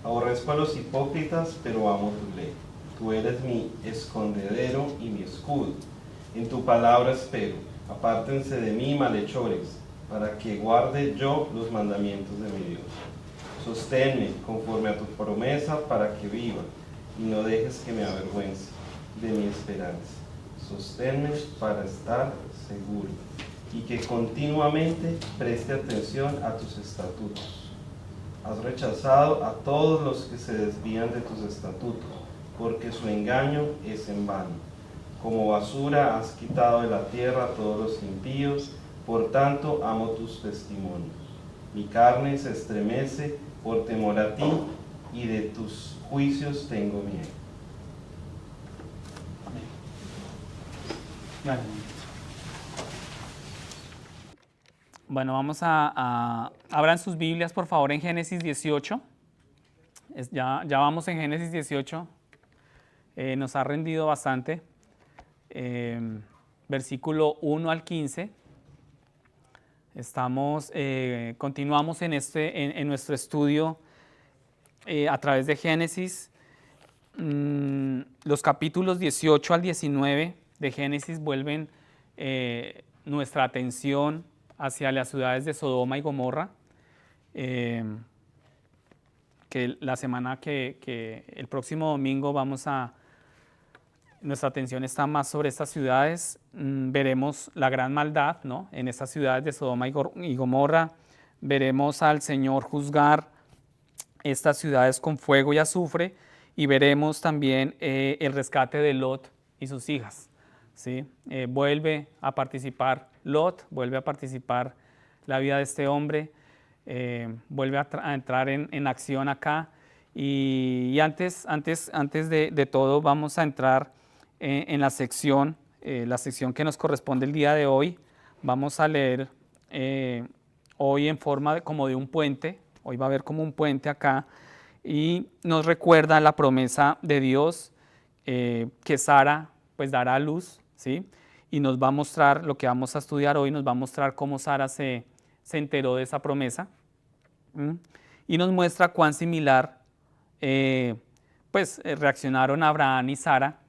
Aborrezco a los hipócritas, pero amo tu ley. Tú eres mi escondedero y mi escudo. En tu palabra espero. Apártense de mí, malhechores, para que guarde yo los mandamientos de mi Dios. Sosténme conforme a tu promesa para que viva, y no dejes que me avergüence de mi esperanza. Sosténme para estar seguro, y que continuamente preste atención a tus estatutos. Has rechazado a todos los que se desvían de tus estatutos, porque su engaño es en vano. Como basura has quitado de la tierra a todos los impíos, por tanto amo tus testimonios. Mi carne se estremece por temor a ti, y de tus juicios tengo miedo. Amén. Gracias. Bueno, vamos abran sus Biblias, por favor, en Génesis 18. Ya vamos en Génesis 18. Nos ha rendido bastante. Versículo 1 al 15. Continuamos en nuestro estudio a través de Génesis. Los capítulos 18 al 19 de Génesis vuelven nuestra atención hacia las ciudades de Sodoma y Gomorra, que el próximo domingo nuestra atención está más sobre estas ciudades. Veremos la gran maldad, ¿no?, en estas ciudades de Sodoma y Gomorra. Veremos al Señor juzgar estas ciudades con fuego y azufre, y veremos también el rescate de Lot y sus hijas, ¿sí? Vuelve a participar Lot, vuelve a participar la vida de este hombre, vuelve a entrar en acción acá. Y antes de todo vamos a entrar en la sección que nos corresponde el día de hoy. Vamos a leer hoy en forma como de un puente. Hoy va a haber como un puente acá, y nos recuerda la promesa de Dios, que Sara pues dará a luz, ¿sí? Y nos va a mostrar, lo que vamos a estudiar hoy, nos va a mostrar cómo Sara se enteró de esa promesa. Y nos muestra cuán similar reaccionaron Abraham y Sara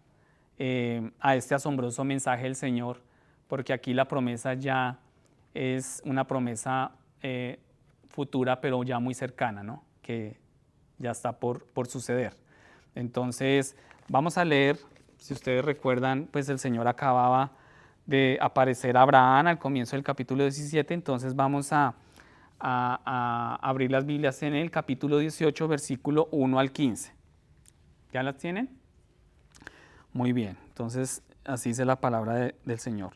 a este asombroso mensaje del Señor, porque aquí la promesa ya es una promesa futura, pero ya muy cercana, ¿no?, que ya está por suceder. Entonces vamos a leer. Si ustedes recuerdan, pues el Señor acababa de aparecer a Abraham al comienzo del capítulo 17, entonces vamos a abrir las Biblias en el capítulo 18, versículo 1 al 15. ¿Ya las tienen? Muy bien, entonces así dice la palabra del Señor.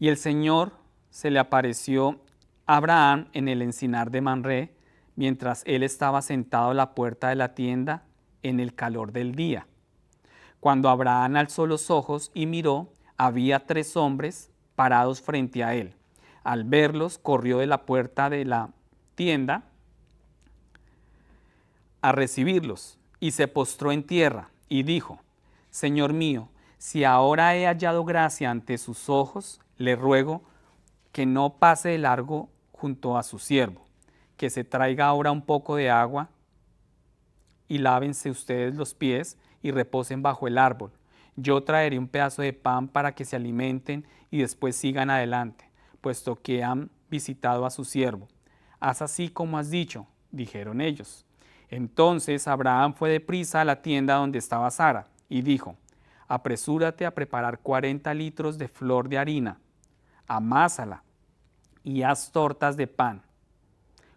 Y el Señor se le apareció a Abraham en el encinar de Mamré, mientras él estaba sentado a la puerta de la tienda en el calor del día. Cuando Abraham alzó los ojos y miró, había 3 hombres parados frente a él. Al verlos, corrió de la puerta de la tienda a recibirlos, y se postró en tierra y dijo: Señor mío, si ahora he hallado gracia ante sus ojos, le ruego que no pase de largo junto a su siervo, que se traiga ahora un poco de agua, y lávense ustedes los pies y reposen bajo el árbol. Yo traeré un pedazo de pan para que se alimenten y después sigan adelante, puesto que han visitado a su siervo. Haz así como has dicho, dijeron ellos. Entonces Abraham fue deprisa a la tienda donde estaba Sara y dijo: apresúrate a preparar 40 litros de flor de harina, amásala y haz tortas de pan.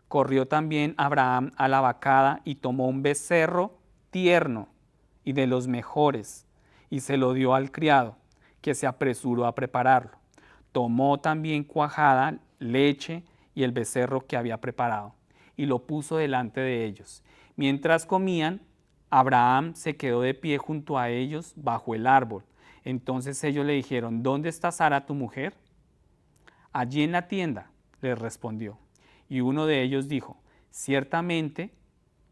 Corrió también Abraham a la vacada y tomó un becerro tierno y de los mejores, y se lo dio al criado, que se apresuró a prepararlo. Tomó también cuajada, leche y el becerro que había preparado, y lo puso delante de ellos. Mientras comían, Abraham se quedó de pie junto a ellos bajo el árbol. Entonces ellos le dijeron: ¿Dónde está Sara tu mujer? Allí en la tienda, les respondió. Y uno de ellos dijo: ciertamente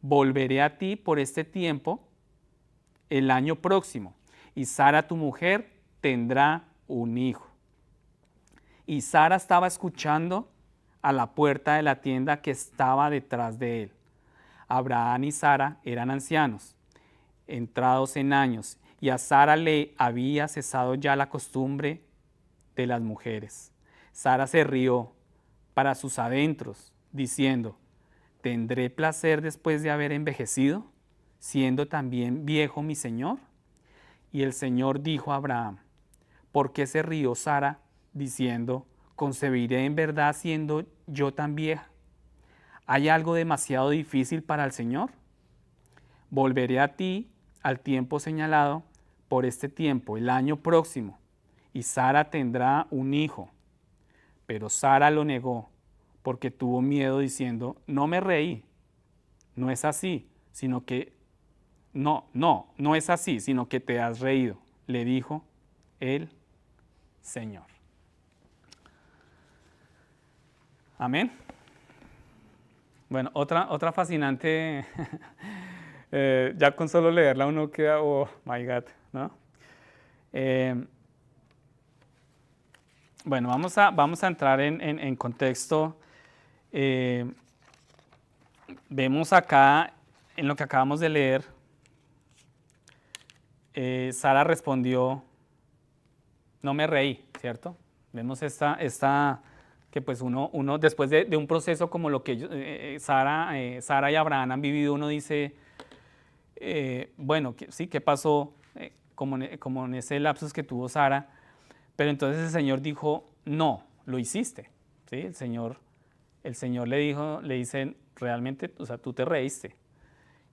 volveré a ti por este tiempo el año próximo, y Sara tu mujer tendrá un hijo. Y Sara estaba escuchando a la puerta de la tienda que estaba detrás de él. Abraham y Sara eran ancianos, entrados en años, y a Sara le había cesado ya la costumbre de las mujeres. Sara se rió para sus adentros, diciendo: ¿tendré placer después de haber envejecido, siendo también viejo mi señor? Y el Señor dijo a Abraham: ¿por qué se rió Sara, diciendo: concebiré en verdad siendo yo tan vieja? ¿Hay algo demasiado difícil para el Señor? Volveré a ti al tiempo señalado, por este tiempo, el año próximo, y Sara tendrá un hijo. Pero Sara lo negó, porque tuvo miedo, diciendo: no me reí. No es así, sino que no es así, sino que te has reído, le dijo el Señor. Amén. Bueno, otra fascinante, ya con solo leerla uno queda, oh my God, ¿no? Bueno, vamos a entrar en contexto. Vemos acá, en lo que acabamos de leer, Sara respondió: no me reí, ¿cierto? Vemos esta que pues uno después de un proceso como lo que Sara y Abraham han vivido, uno dice, bueno, sí, ¿qué pasó? Como en ese lapsus que tuvo Sara, pero entonces el Señor dijo: no, lo hiciste, ¿sí? El Señor le dice, realmente, o sea, tú te reíste.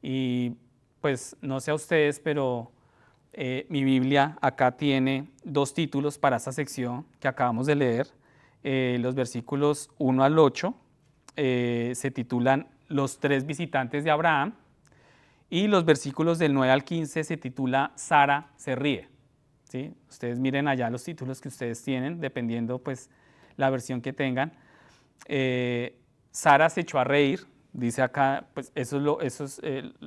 Y pues no sé a ustedes, pero mi Biblia acá tiene dos títulos para esta sección que acabamos de leer. Los versículos 1 al 8 se titulan Los tres visitantes de Abraham, y los versículos del 9 al 15 se titula Sara se ríe. ¿Sí? Ustedes miren allá los títulos que ustedes tienen, dependiendo pues la versión que tengan. Sara se echó a reír, dice acá, pues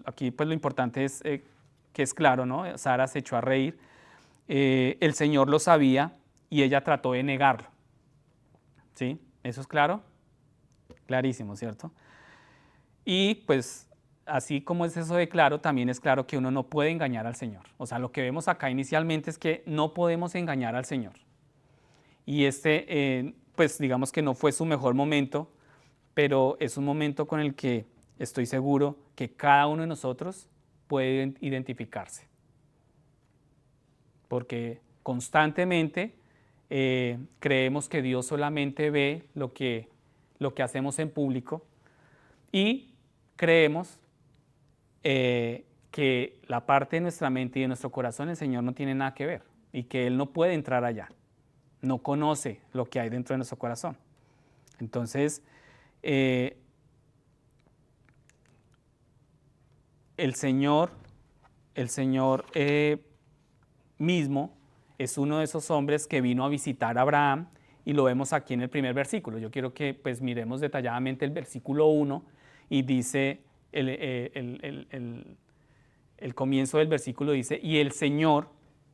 aquí pues lo importante es que es claro, ¿no? Sara se echó a reír. El Señor lo sabía y ella trató de negarlo. ¿Sí? ¿Eso es claro? Clarísimo, ¿cierto? Y pues así como es eso de claro, también es claro que uno no puede engañar al Señor. O sea, lo que vemos acá inicialmente es que no podemos engañar al Señor. Y pues digamos que no fue su mejor momento, pero es un momento con el que estoy seguro que cada uno de nosotros puede identificarse. Porque constantemente creemos que Dios solamente ve lo que hacemos en público, y creemos que la parte de nuestra mente y de nuestro corazón el Señor no tiene nada que ver y que Él no puede entrar allá. No conoce lo que hay dentro de nuestro corazón. Entonces, el Señor mismo es uno de esos hombres que vino a visitar a Abraham, y lo vemos aquí en el primer versículo. Yo quiero que pues miremos detalladamente el versículo 1, y dice, el comienzo del versículo dice: y el Señor,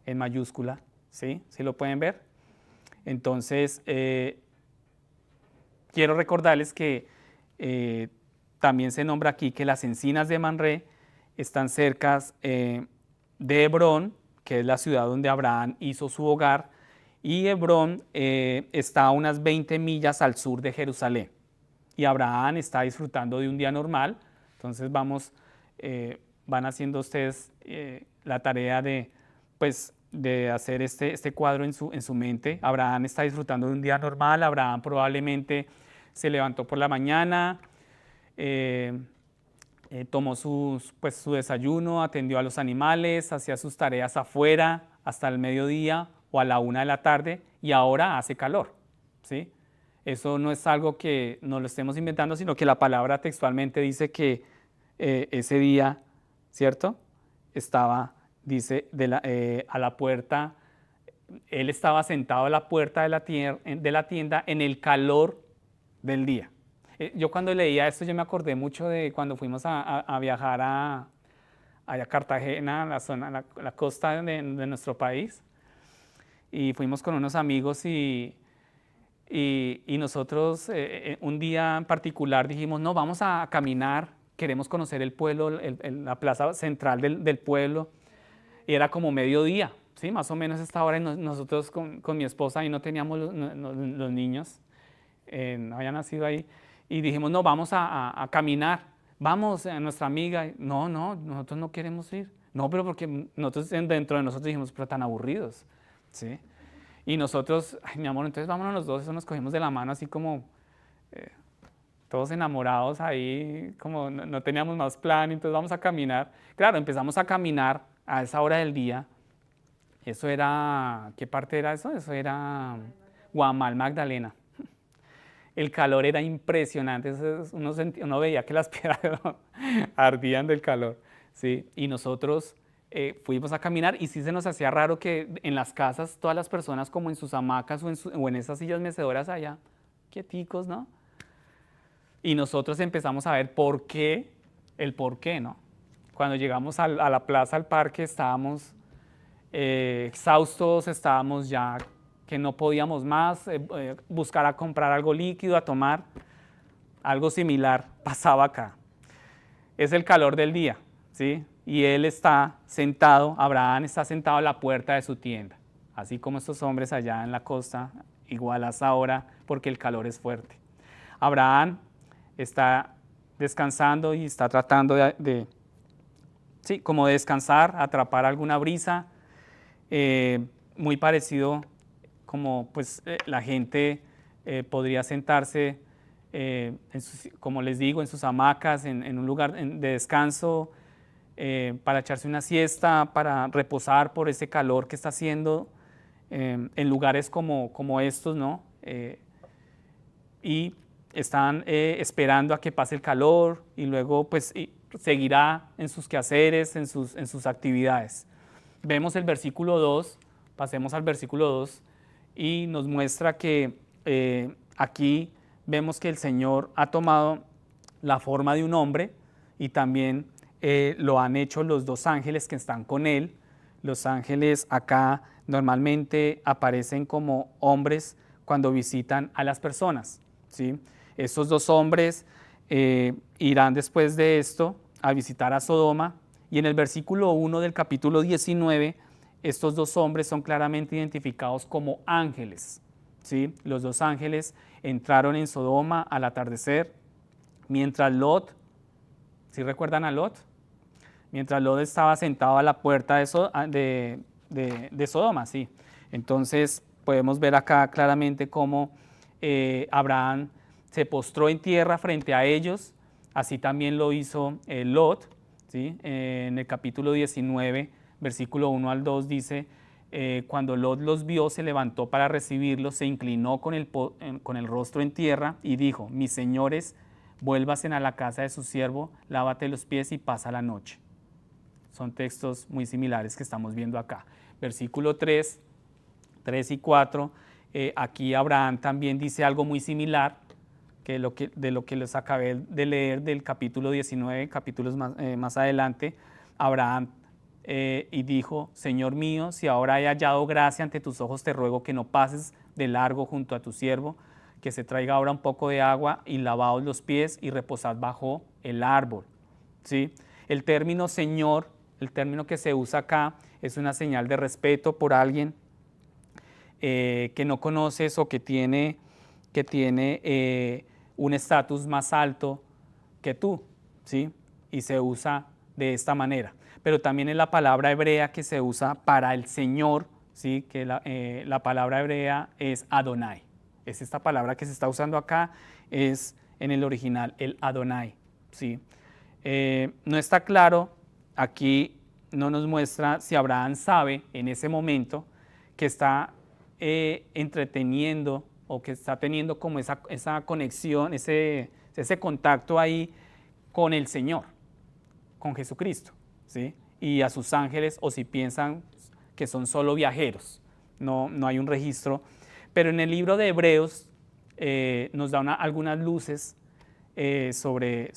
en mayúscula, ¿sí? ¿Sí lo pueden ver? Entonces, quiero recordarles que también se nombra aquí que las encinas de Mamre están cerca de Hebrón, que es la ciudad donde Abraham hizo su hogar, y Hebrón está a unas 20 millas al sur de Jerusalén. Y Abraham está disfrutando de un día normal. Entonces van haciendo ustedes la tarea de hacer este cuadro en su mente. Abraham está disfrutando de un día normal. Abraham probablemente se levantó por la mañana, tomó su desayuno, atendió a los animales, hacía sus tareas afuera hasta el mediodía o a la 1 de la tarde, y ahora hace calor, ¿sí? Eso no es algo que nos lo estemos inventando, sino que la palabra textualmente dice que ese día, ¿cierto? Dice, a la puerta, él estaba sentado a la puerta de la tienda en el calor del día. Yo cuando leía esto, yo me acordé mucho de cuando fuimos a viajar a Cartagena, la costa de nuestro país, y fuimos con unos amigos, y nosotros un día en particular dijimos: no, vamos a caminar queremos conocer el pueblo, la plaza central del pueblo. Y era como mediodía, ¿sí? Más o menos esta hora, y nosotros con mi esposa ahí no teníamos los niños, no habían nacido ahí, y dijimos, no, vamos a caminar, vamos a nuestra amiga. No, nosotros no queremos ir. No, pero porque nosotros dentro de nosotros dijimos, pero tan aburridos, ¿sí? Y nosotros, ay, mi amor, entonces vámonos los dos, eso nos cogimos de la mano así como todos enamorados ahí, como no teníamos más plan, entonces vamos a caminar. Claro, empezamos a caminar a esa hora del día. Eso era, ¿qué parte era eso? Eso era Guamal, Magdalena. El calor era impresionante, uno veía que las piedras ardían del calor, ¿sí? Y nosotros fuimos a caminar y sí se nos hacía raro que en las casas todas las personas como en sus hamacas o en esas sillas mecedoras allá, quieticos, ¿no? Y nosotros empezamos a ver el por qué, ¿no? Cuando llegamos a la plaza, al parque, estábamos exhaustos, estábamos ya que no podíamos más, buscar a comprar algo líquido, a tomar. Algo similar pasaba acá. Es el calor del día, ¿sí? Y él está sentado, Abraham está sentado a la puerta de su tienda, así como estos hombres allá en la costa, igual a esa hora, porque el calor es fuerte. Abraham está descansando y está tratando sí, como de descansar, atrapar alguna brisa, muy parecido como pues la gente podría sentarse, como les digo, en sus hamacas, en un lugar de descanso, para echarse una siesta, para reposar por ese calor que está haciendo, en lugares como estos, ¿no? Y están esperando a que pase el calor y luego pues seguirá en sus quehaceres, en sus actividades. Vemos el versículo 2, pasemos al versículo 2 y nos muestra que aquí vemos que el Señor ha tomado la forma de un hombre y también lo han hecho los dos ángeles que están con él. Los ángeles acá normalmente aparecen como hombres cuando visitan a las personas, ¿sí? Estos dos hombres irán después de esto a visitar a Sodoma, y en el versículo 1 del capítulo 19, estos dos hombres son claramente identificados como ángeles, ¿sí? Los dos ángeles entraron en Sodoma al atardecer, mientras Lot, ¿sí recuerdan a Lot? Mientras Lot estaba sentado a la puerta de Sodoma, sí. Entonces podemos ver acá claramente cómo Abraham se postró en tierra frente a ellos, así también lo hizo Lot, ¿sí? En el capítulo 19, versículo 1 al 2 dice, cuando Lot los vio, se levantó para recibirlos, se inclinó con el rostro en tierra y dijo, mis señores, vuélvasen a la casa de su siervo, lávate los pies y pasa la noche. Son textos muy similares que estamos viendo acá. Versículo 3 y 4, aquí Abraham también dice algo muy similar de lo que les acabé de leer del capítulo 19, capítulos más adelante. Abraham y dijo, Señor mío, si ahora he hallado gracia ante tus ojos, te ruego que no pases de largo junto a tu siervo, que se traiga ahora un poco de agua y lavaos los pies y reposad bajo el árbol. ¿Sí? El término Señor, el término que se usa acá, es una señal de respeto por alguien que no conoces o que tiene un estatus más alto que tú, ¿sí? Y se usa de esta manera. Pero también es la palabra hebrea que se usa para el Señor, ¿sí? Que la palabra hebrea es Adonai. Es esta palabra que se está usando acá, es en el original el Adonai, ¿sí? No está claro, aquí no nos muestra si Abraham sabe en ese momento que está entreteniendo o que está teniendo como esa conexión, ese contacto ahí con el Señor, con Jesucristo, ¿sí? Y a sus ángeles, o si piensan que son solo viajeros, no hay un registro. Pero en el libro de Hebreos nos da algunas luces sobre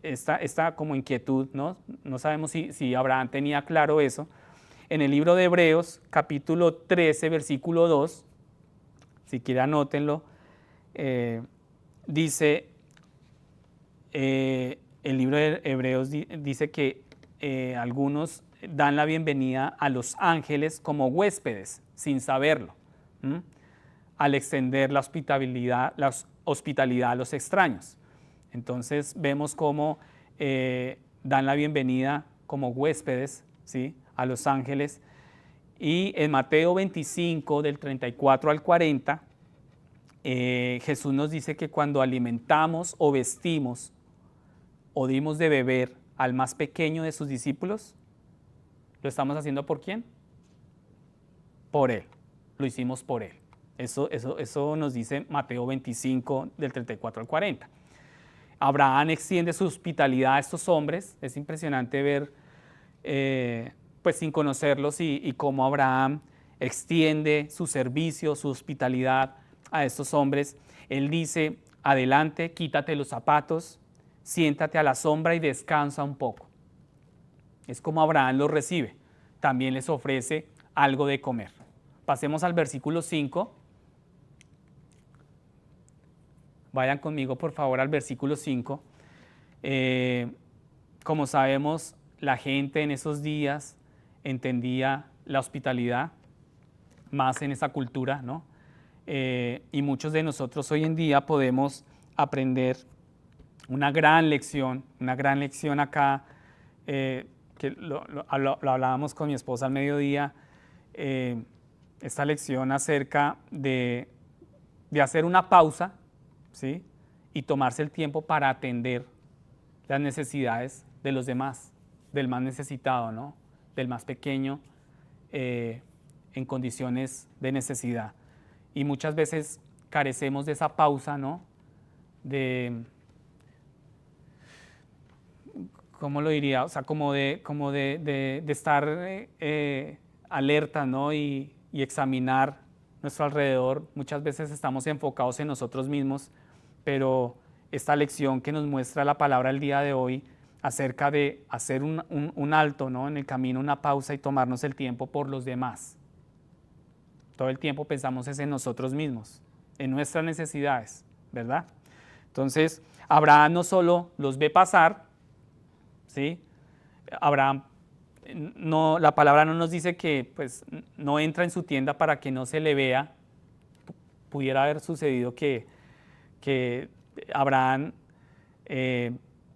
esta como inquietud, ¿no? No sabemos si Abraham tenía claro eso. En el libro de Hebreos, capítulo 13, versículo 2, si quieren anótenlo, dice, el libro de Hebreos dice que algunos dan la bienvenida a los ángeles como huéspedes, sin saberlo, al extender la hospitalidad a los extraños. Entonces vemos cómo dan la bienvenida como huéspedes, ¿sí?, a los ángeles. Y en Mateo 25, del 34 al 40, Jesús nos dice que cuando alimentamos o vestimos o dimos de beber al más pequeño de sus discípulos, ¿lo estamos haciendo por quién? Por Él. Lo hicimos por Él. Eso nos dice Mateo 25, del 34 al 40. Abraham extiende su hospitalidad a estos hombres. Es impresionante ver, pues sin conocerlos, y cómo Abraham extiende su servicio, su hospitalidad a estos hombres. Él dice: adelante, quítate los zapatos, siéntate a la sombra y descansa un poco. Es como Abraham los recibe. También les ofrece algo de comer. Pasemos al versículo 5. Vayan conmigo, por favor, al versículo 5. Como sabemos, la gente en esos días entendía la hospitalidad más en esa cultura, ¿no? Y muchos de nosotros hoy en día podemos aprender una gran lección acá, que lo hablábamos con mi esposa al mediodía, esta lección acerca de hacer una pausa, ¿sí?, y tomarse el tiempo para atender las necesidades de los demás, del más necesitado, ¿no?, del más pequeño, en condiciones de necesidad. Y muchas veces carecemos de esa pausa, ¿no?, ¿cómo lo diría? O sea, como de estar alerta, ¿no?, y examinar nuestro alrededor. Muchas veces estamos enfocados en nosotros mismos, pero esta lección que nos muestra la palabra el día de hoy acerca de hacer un alto, ¿no?, en el camino, una pausa, y tomarnos el tiempo por los demás. Todo el tiempo pensamos es en nosotros mismos, en nuestras necesidades, ¿verdad? Entonces, Abraham no solo los ve pasar, ¿sí? Abraham, la palabra no nos dice que pues, no entra en su tienda para que no se le vea. Pudiera haber sucedido que Abraham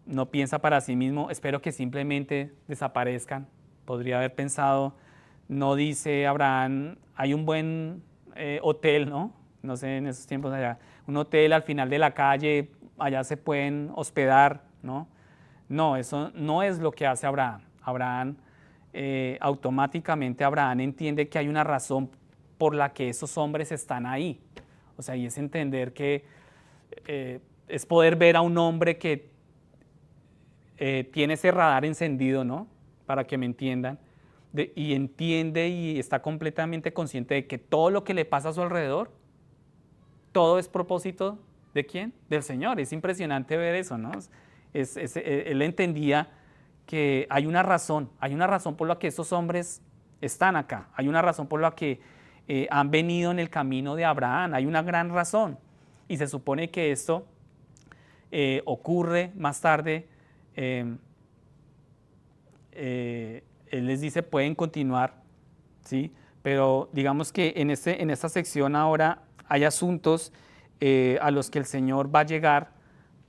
no piensa para sí mismo: espero que simplemente desaparezcan. Podría haber pensado, no dice Abraham: hay un buen hotel, ¿no? No sé, en esos tiempos allá, un hotel al final de la calle, allá se pueden hospedar, ¿no? No, eso no es lo que hace Abraham. Automáticamente Abraham entiende que hay una razón por la que esos hombres están ahí. O sea, y es entender que es poder ver a un hombre que tiene ese radar encendido, ¿no?, para que me entiendan, y entiende y está completamente consciente de que todo lo que le pasa a su alrededor, todo es propósito ¿de quién? Del Señor. Es impresionante ver eso, ¿no? Él entendía que hay una razón por la que esos hombres están acá, hay una razón por la que han venido en el camino de Abraham, hay una gran razón. Y se supone que esto ocurre más tarde. Él les dice: pueden continuar, ¿sí? Pero digamos que en esta sección ahora hay asuntos a los que el Señor va a llegar,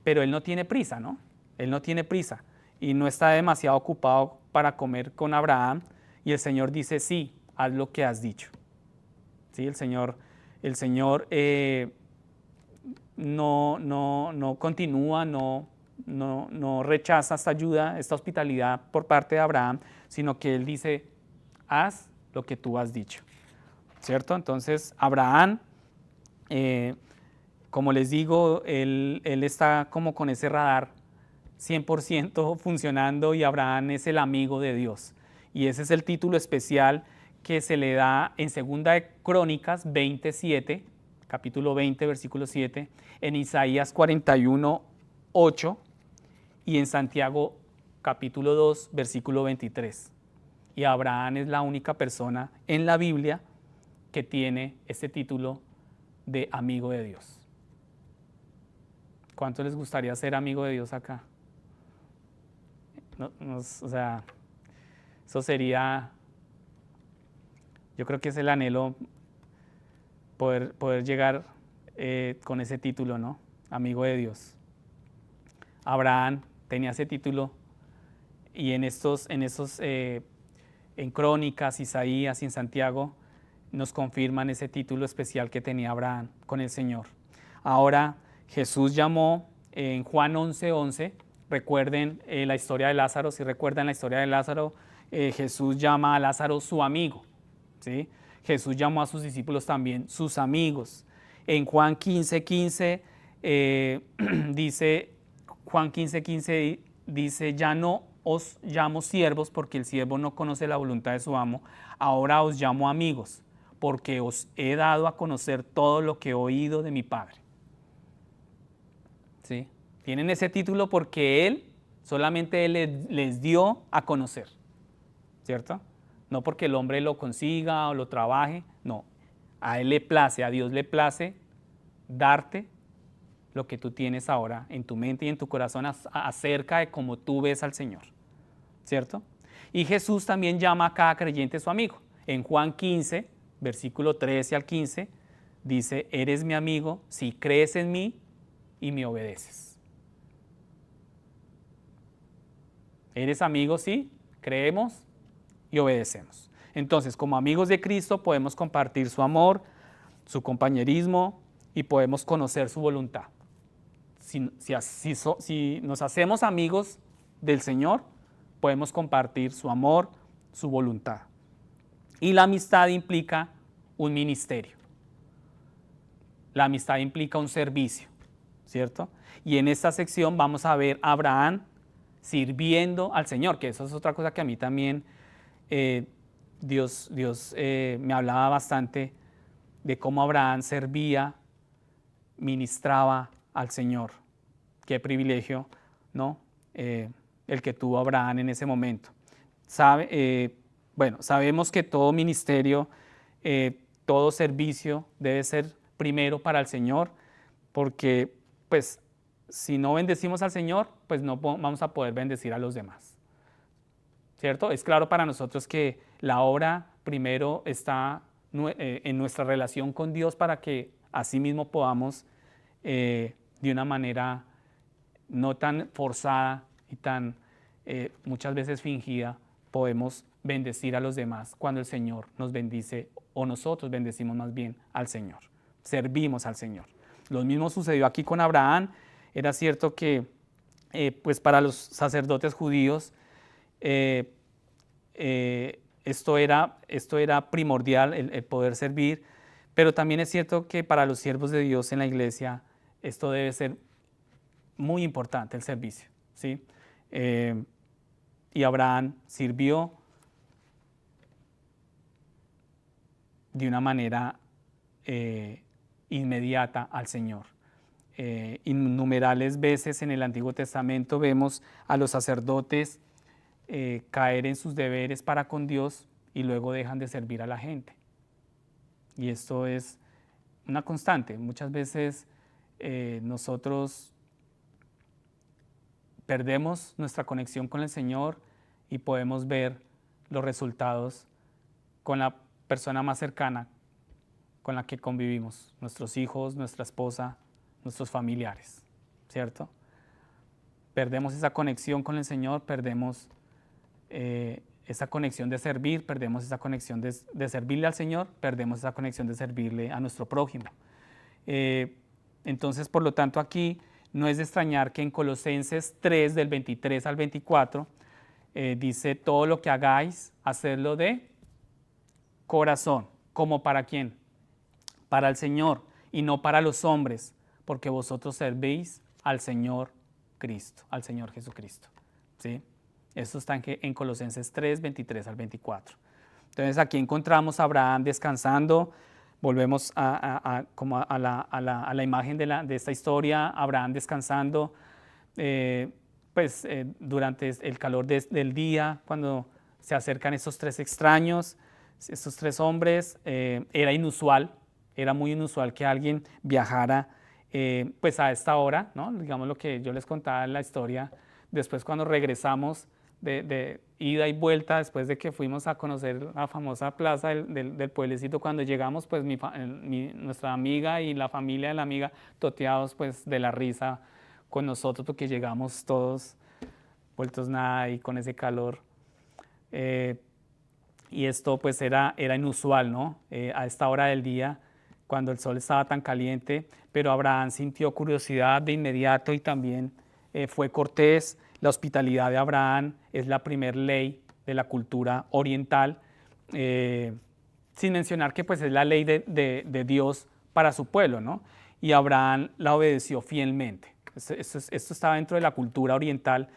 pero Él no tiene prisa, ¿no? Él no tiene prisa y no está demasiado ocupado para comer con Abraham, y el Señor dice: sí, haz lo que has dicho. ¿Sí? El Señor no continúa, no rechaza esta ayuda, esta hospitalidad por parte de Abraham, sino que Él dice: haz lo que tú has dicho, ¿cierto? Entonces Abraham, como les digo, él está como con ese radar 100% funcionando, y Abraham es el amigo de Dios. Y ese es el título especial que se le da en 2 de Crónicas 27, capítulo 20, versículo 7, en Isaías 41, 8, y en Santiago capítulo 2, versículo 23. Y Abraham es la única persona en la Biblia que tiene este título de amigo de Dios. ¿Cuánto les gustaría ser amigo de Dios acá? O sea, eso sería, yo creo que es el anhelo poder llegar con ese título, ¿no? Amigo de Dios. Abraham tenía ese título y en Crónicas, Isaías y en Santiago nos confirman ese título especial que tenía Abraham con el Señor. Ahora Jesús llamó en Juan 11:11, recuerden la historia de Lázaro, si recuerdan la historia de Lázaro, Jesús llama a Lázaro su amigo, ¿sí? Jesús llamó a sus discípulos también sus amigos. En Juan 15:15 dice, Juan 15:15 dice, ya no os llamo siervos porque el siervo no conoce la voluntad de su amo, ahora os llamo amigos porque os he dado a conocer todo lo que he oído de mi Padre. ¿Sí? Tienen ese título porque solamente Él les dio a conocer, ¿cierto? No porque el hombre lo consiga o lo trabaje, no. A Él le place, a Dios le place darte lo que tú tienes ahora en tu mente y en tu corazón acerca de cómo tú ves al Señor, ¿cierto? Y Jesús también llama a cada creyente su amigo. En Juan 15, versículo 13 al 15, dice, eres mi amigo si crees en mí y me obedeces. Eres amigo si creemos y obedecemos. Entonces, como amigos de Cristo podemos compartir su amor, su compañerismo y podemos conocer su voluntad. Si nos hacemos amigos del Señor, podemos compartir su amor, su voluntad. Y la amistad implica un ministerio. La amistad implica un servicio, ¿cierto? Y en esta sección vamos a ver a Abraham sirviendo al Señor, que eso es otra cosa que a mí también Dios me hablaba bastante de cómo Abraham servía, ministraba al Señor. Qué privilegio, ¿no? El que tuvo Abraham en ese momento. Sabemos que todo ministerio, todo servicio debe ser primero para el Señor, porque pues si no bendecimos al Señor, pues no vamos a poder bendecir a los demás, ¿cierto? Es claro para nosotros que la obra primero está en nuestra relación con Dios para que así mismo podamos de una manera no tan forzada y tan muchas veces fingida, podemos bendecir a los demás cuando el Señor nos bendice o nosotros bendecimos más bien al Señor, servimos al Señor. Lo mismo sucedió aquí con Abraham. Era cierto que pues para los sacerdotes judíos esto era primordial, el poder servir, pero también es cierto que para los siervos de Dios en la iglesia esto debe ser muy importante, el servicio, ¿sí? Y Abraham sirvió de una manera inmediata al Señor. Innumerables veces en el Antiguo Testamento vemos a los sacerdotes caer en sus deberes para con Dios y luego dejan de servir a la gente. Y esto es una constante. Muchas veces nosotros perdemos nuestra conexión con el Señor y podemos ver los resultados con la persona más cercana con la que convivimos, nuestros hijos, nuestra esposa, nuestros familiares, ¿cierto? Perdemos esa conexión con el Señor, perdemos esa conexión de servir, perdemos esa conexión de servirle al Señor, perdemos esa conexión de servirle a nuestro prójimo. Entonces, por lo tanto, aquí no es de extrañar que en Colosenses 3, del 23 al 24, dice, todo lo que hagáis, hacedlo de corazón. ¿Como para quién? Para el Señor y no para los hombres, porque vosotros servís al Señor Cristo, al Señor Jesucristo, ¿sí? Esto está en Colosenses 3, 23 al 24. Entonces aquí encontramos a Abraham descansando. Volvemos a la imagen de esta historia, Abraham descansando durante el calor del día, cuando se acercan estos tres extraños, estos tres hombres. Era inusual, era muy inusual que alguien viajara pues a esta hora, ¿no? Digamos lo que yo les contaba en la historia. Después cuando regresamos de ida y vuelta, después de que fuimos a conocer la famosa plaza del pueblecito. Cuando llegamos, pues nuestra amiga y la familia de la amiga toteados pues de la risa con nosotros, porque llegamos todos vueltos nada y con ese calor. Y esto pues era inusual, ¿no? A esta hora del día, cuando el sol estaba tan caliente, pero Abraham sintió curiosidad de inmediato y también fue cortés. La hospitalidad de Abraham es la primer ley de la cultura oriental, sin mencionar que pues es la ley de Dios para su pueblo, ¿no? Y Abraham la obedeció fielmente. Esto estaba dentro de la cultura oriental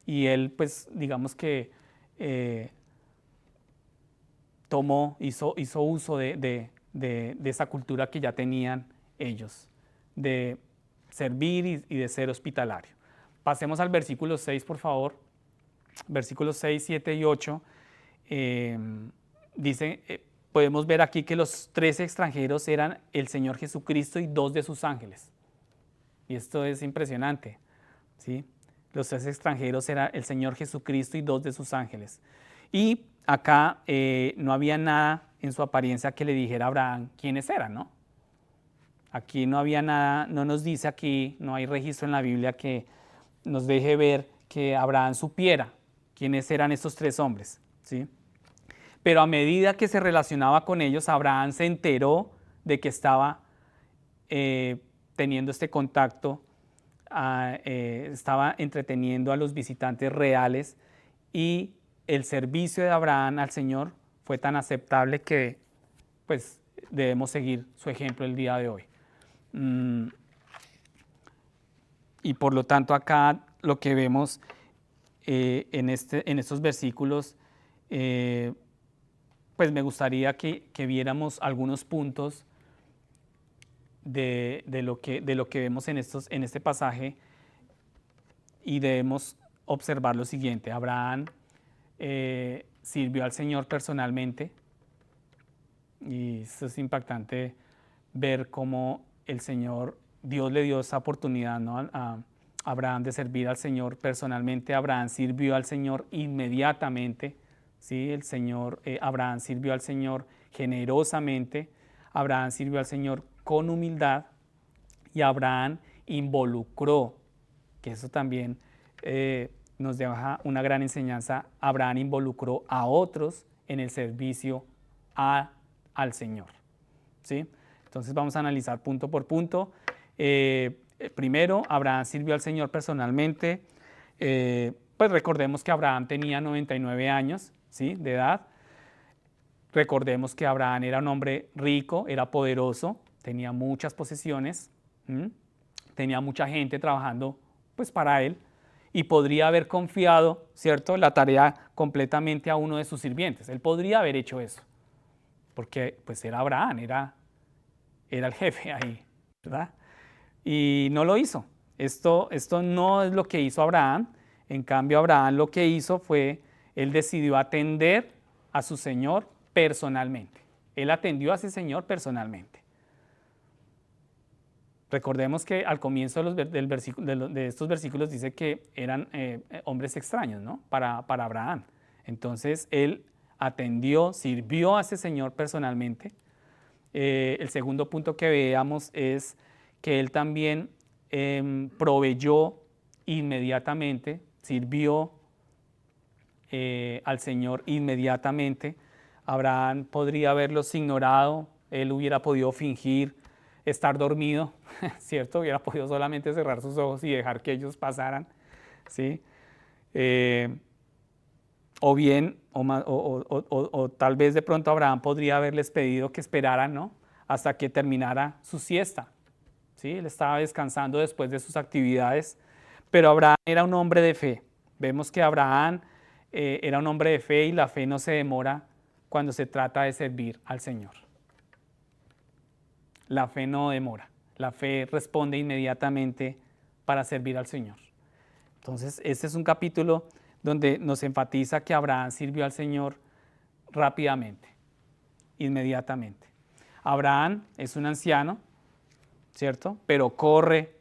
y él pues digamos que hizo uso de esa cultura que ya tenían ellos, de servir y de ser hospitalario. Pasemos al versículo 6, por favor. Versículos 6, 7 y 8. Podemos ver aquí que los 13 extranjeros eran el Señor Jesucristo y 2 de sus ángeles. Y esto es impresionante, ¿sí? Los 3 extranjeros eran el Señor Jesucristo y 2 de sus ángeles. Y acá no había nada en su apariencia que le dijera a Abraham quiénes eran, ¿no? Aquí no había nada, no nos dice aquí, no hay registro en la Biblia que nos deje ver que Abraham supiera quiénes eran estos 3 hombres, ¿sí? Pero a medida que se relacionaba con ellos, Abraham se enteró de que estaba teniendo este contacto, estaba entreteniendo a los visitantes reales, y el servicio de Abraham al Señor fue tan aceptable que pues debemos seguir su ejemplo el día de hoy. Y por lo tanto acá lo que vemos en estos versículos, pues me gustaría que viéramos algunos puntos de lo que vemos en este pasaje, y debemos observar lo siguiente. Abraham sirvió al Señor personalmente, y esto es impactante ver cómo Dios le dio esa oportunidad, ¿no? a Abraham de servir al Señor personalmente. Abraham sirvió al Señor inmediatamente, ¿sí? Abraham sirvió al Señor generosamente, Abraham sirvió al Señor con humildad, y Abraham involucró, que eso también nos deja una gran enseñanza. Abraham involucró a otros en el servicio al Señor, ¿sí? Entonces vamos a analizar punto por punto. Primero, Abraham sirvió al Señor personalmente. Pues recordemos que Abraham tenía 99 años, ¿sí?, de edad. Recordemos que Abraham era un hombre rico, era poderoso, tenía muchas posesiones, tenía mucha gente trabajando pues para él, y podría haber confiado, ¿cierto?, la tarea completamente a uno de sus sirvientes. Él podría haber hecho eso, porque pues era Abraham, era el jefe ahí, ¿verdad? Y no lo hizo. Esto no es lo que hizo Abraham. En cambio, Abraham lo que hizo fue, él decidió atender a su Señor personalmente. Él atendió a ese Señor personalmente. Recordemos que al comienzo de estos versículos dice que eran hombres extraños, ¿no?, para Abraham. Entonces, él atendió, sirvió a ese Señor personalmente. El segundo punto que veamos es que él también proveyó inmediatamente, sirvió al Señor inmediatamente. Abraham podría haberlos ignorado, él hubiera podido fingir estar dormido, ¿cierto? Hubiera podido solamente cerrar sus ojos y dejar que ellos pasaran, ¿sí? O tal vez de pronto Abraham podría haberles pedido que esperaran, ¿no?, hasta que terminara su siesta, ¿sí? Él estaba descansando después de sus actividades, pero Abraham era un hombre de fe. Vemos que Abraham era un hombre de fe, y la fe no se demora cuando se trata de servir al Señor. La fe no demora, la fe responde inmediatamente para servir al Señor. Entonces, este es un capítulo donde nos enfatiza que Abraham sirvió al Señor rápidamente, inmediatamente. Abraham es un anciano, ¿cierto? Pero corre,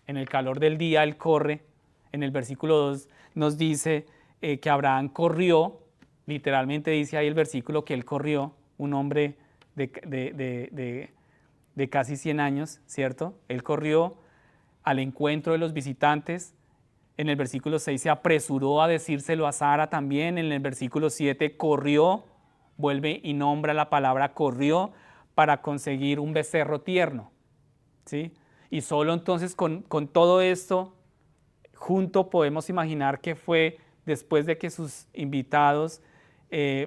en el calor del día él corre En el versículo 2 nos dice que Abraham corrió, literalmente dice ahí el versículo que él corrió, un hombre de casi 100 años, ¿cierto? Él corrió al encuentro de los visitantes. En el versículo 6 se apresuró a decírselo a Sara también. En el versículo 7 corrió, vuelve y nombra la palabra corrió para conseguir un becerro tierno, ¿sí? Y solo entonces con todo esto junto podemos imaginar que fue después de que sus invitados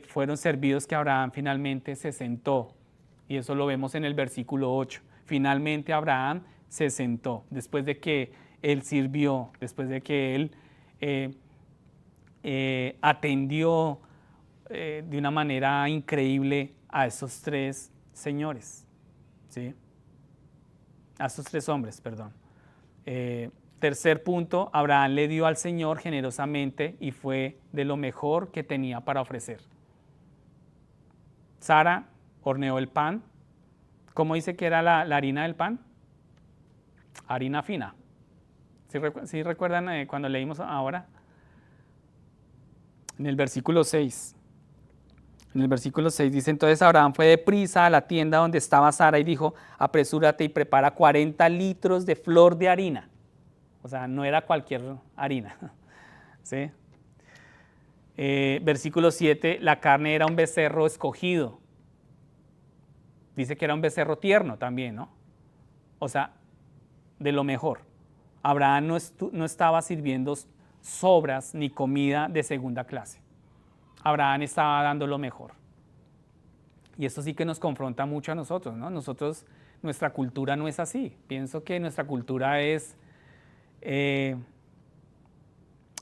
fueron servidos que Abraham finalmente se sentó. Y eso lo vemos en el versículo 8. Finalmente Abraham se sentó después de que él sirvió, después de que él atendió de una manera increíble a esos tres señores, ¿sí? A esos tres hombres, perdón. Tercer punto, Abraham le dio al Señor generosamente y fue de lo mejor que tenía para ofrecer. Sara horneó el pan. ¿Cómo dice que era la harina del pan? Harina fina. ¿Sí recuerdan cuando leímos ahora? En el versículo 6. En el versículo 6 dice, entonces Abraham fue deprisa a la tienda donde estaba Sara y dijo, apresúrate y prepara 40 litros de flor de harina. O sea, no era cualquier harina. ¿Sí? Versículo 7, la carne era un becerro escogido. Dice que era un becerro tierno también, ¿no? O sea, de lo mejor. Abraham no estaba sirviendo sobras ni comida de segunda clase. Abraham estaba dando lo mejor. Y esto sí que nos confronta mucho a nosotros, ¿no? Nuestra cultura no es así. Pienso que nuestra cultura es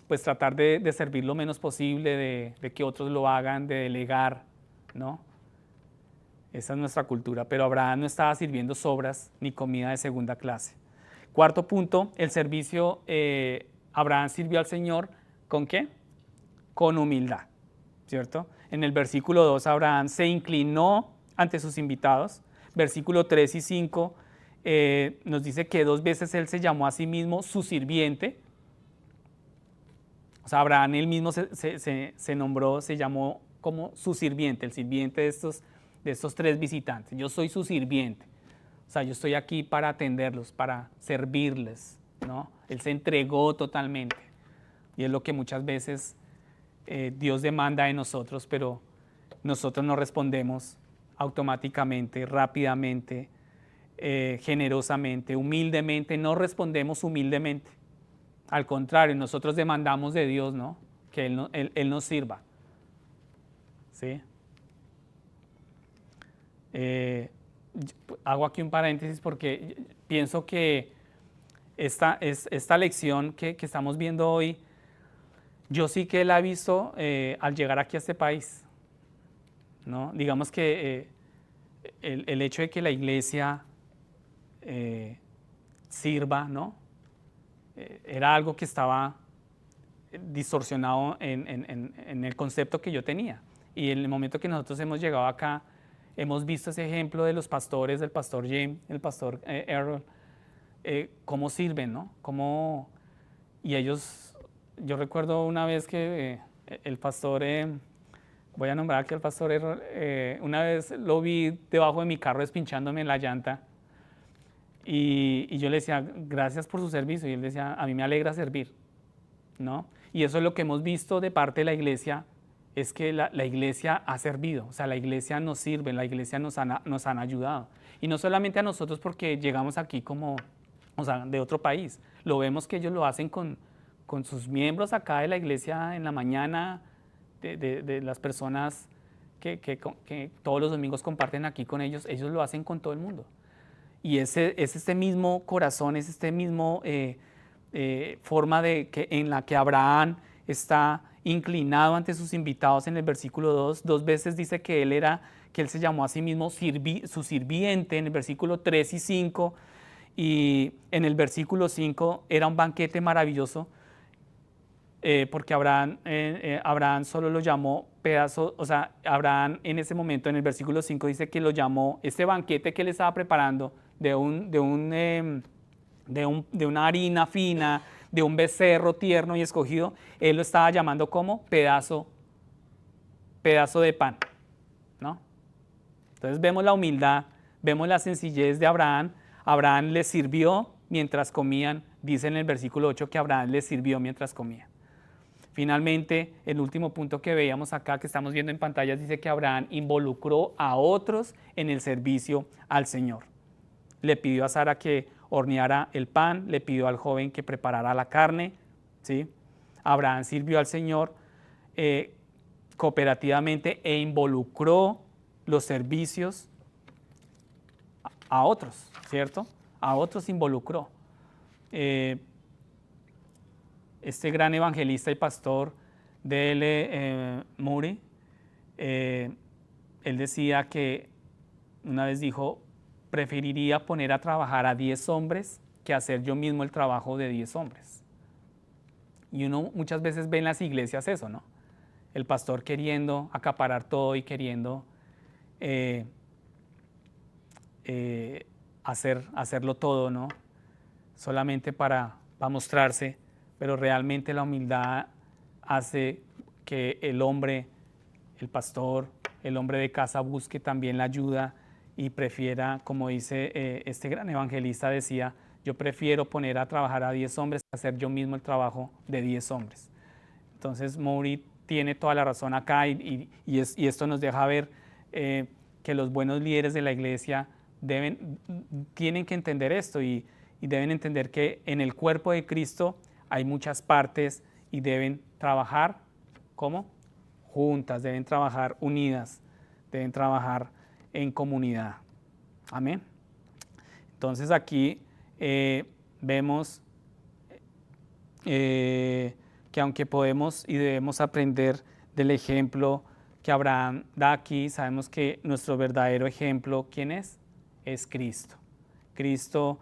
pues tratar de servir lo menos posible, de que otros lo hagan, de delegar, ¿no? Esa es nuestra cultura, pero Abraham no estaba sirviendo sobras ni comida de segunda clase. Cuarto punto, el servicio, Abraham sirvió al Señor, ¿con qué? Con humildad, ¿cierto? En el versículo 2, Abraham se inclinó ante sus invitados. Versículo 3 y 5 nos dice que 2 veces él se llamó a sí mismo su sirviente. O sea, Abraham él mismo se nombró, se llamó como su sirviente, el sirviente de estos 3 visitantes. Yo soy su sirviente. O sea, yo estoy aquí para atenderlos, para servirles, ¿no? Él se entregó totalmente. Y es lo que muchas veces Dios demanda de nosotros, pero nosotros no respondemos automáticamente, rápidamente, generosamente, humildemente. No respondemos humildemente. Al contrario, nosotros demandamos de Dios, ¿no? Que Él nos sirva. ¿Sí? Hago aquí un paréntesis porque pienso que esta lección que estamos viendo hoy, yo sí que la he visto al llegar aquí a este país, ¿no? Digamos que el hecho de que la iglesia sirva, ¿no? Era algo que estaba distorsionado en el concepto que yo tenía. Y en el momento que nosotros hemos llegado acá, hemos visto ese ejemplo de los pastores, del pastor James, el pastor Errol, cómo sirven, ¿no? Y ellos, yo recuerdo una vez que el pastor, voy a nombrar aquí al pastor Errol, una vez lo vi debajo de mi carro despinchándome en la llanta y yo le decía, gracias por su servicio, y él decía, a mí me alegra servir, ¿no? Y eso es lo que hemos visto de parte de la iglesia, es que la iglesia ha servido, o sea, la iglesia nos sirve, la iglesia nos han ayudado. Y no solamente a nosotros porque llegamos aquí como, o sea, de otro país, lo vemos que ellos lo hacen con sus miembros acá de la iglesia en la mañana, de las personas que todos los domingos comparten aquí con ellos lo hacen con todo el mundo. Y es este mismo corazón, es este mismo forma en la que Abraham está inclinado ante sus invitados en el versículo 2. 2 veces dice que él se llamó a sí mismo su sirviente en el versículo 3 y 5. Y en el versículo 5 era un banquete maravilloso porque Abraham solo lo llamó pedazo, o sea, Abraham en ese momento en el versículo 5 dice que lo llamó, este banquete que él estaba preparando de una harina fina, de un becerro tierno y escogido, él lo estaba llamando como pedazo de pan, ¿no? Entonces vemos la humildad, vemos la sencillez de Abraham. Abraham les sirvió mientras comían, dice en el versículo 8 que Abraham les sirvió mientras comían. Finalmente, el último punto que veíamos acá, que estamos viendo en pantallas, dice que Abraham involucró a otros en el servicio al Señor. Le pidió a Sara que horneara el pan, le pidió al joven que preparara la carne, ¿sí? Abraham sirvió al Señor cooperativamente e involucró los servicios a otros, ¿cierto? A otros involucró. Este gran evangelista y pastor D.L. Moody, él decía que una vez dijo, preferiría poner a trabajar a 10 hombres que hacer yo mismo el trabajo de 10 hombres. Y uno muchas veces ve en las iglesias eso, ¿no? El pastor queriendo acaparar todo y queriendo hacerlo todo, ¿no? Solamente para mostrarse, pero realmente la humildad hace que el hombre, el pastor, el hombre de casa busque también la ayuda y prefiera, como dice este gran evangelista decía, yo prefiero poner a trabajar a 10 hombres que hacer yo mismo el trabajo de 10 hombres. Entonces Moody tiene toda la razón acá y esto nos deja ver que los buenos líderes de la iglesia tienen que entender esto y deben entender que en el cuerpo de Cristo hay muchas partes y deben trabajar, ¿cómo? Juntas, deben trabajar unidas, deben trabajar en comunidad. Amén. Entonces aquí vemos que aunque podemos y debemos aprender del ejemplo que Abraham da aquí, sabemos que nuestro verdadero ejemplo, ¿quién es? Es Cristo. Cristo,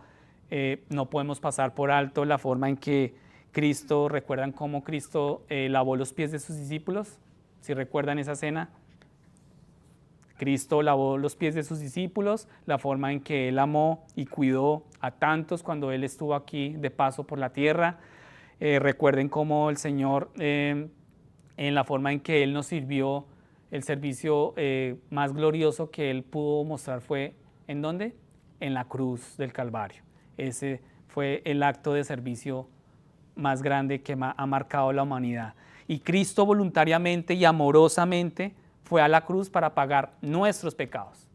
no podemos pasar por alto la forma en que Cristo, ¿recuerdan cómo Cristo lavó los pies de sus discípulos? ¿Sí recuerdan esa cena? Cristo lavó los pies de sus discípulos, la forma en que Él amó y cuidó a tantos cuando Él estuvo aquí de paso por la tierra. Recuerden cómo el Señor, en la forma en que Él nos sirvió, el servicio más glorioso que Él pudo mostrar fue, ¿en dónde? En la cruz del Calvario. Ese fue el acto de servicio más grande que ha marcado la humanidad. Y Cristo voluntariamente y amorosamente fue a la cruz para pagar nuestros pecados.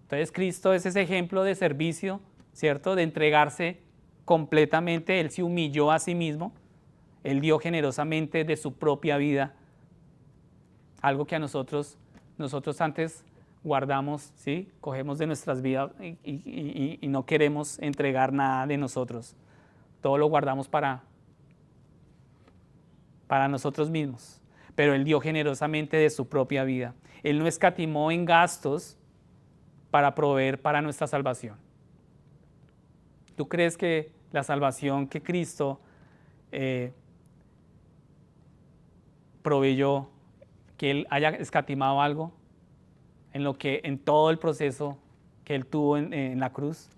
Entonces Cristo es ese ejemplo de servicio, ¿cierto? De entregarse completamente. Él se humilló a sí mismo. Él dio generosamente de su propia vida. Algo que a nosotros antes guardamos, ¿sí? Cogemos de nuestras vidas y no queremos entregar nada de nosotros. Todo lo guardamos para nosotros mismos. Pero Él dio generosamente de su propia vida. Él no escatimó en gastos para proveer para nuestra salvación. ¿Tú crees que la salvación que Cristo proveyó, que Él haya escatimado algo en todo el proceso que Él tuvo en la cruz?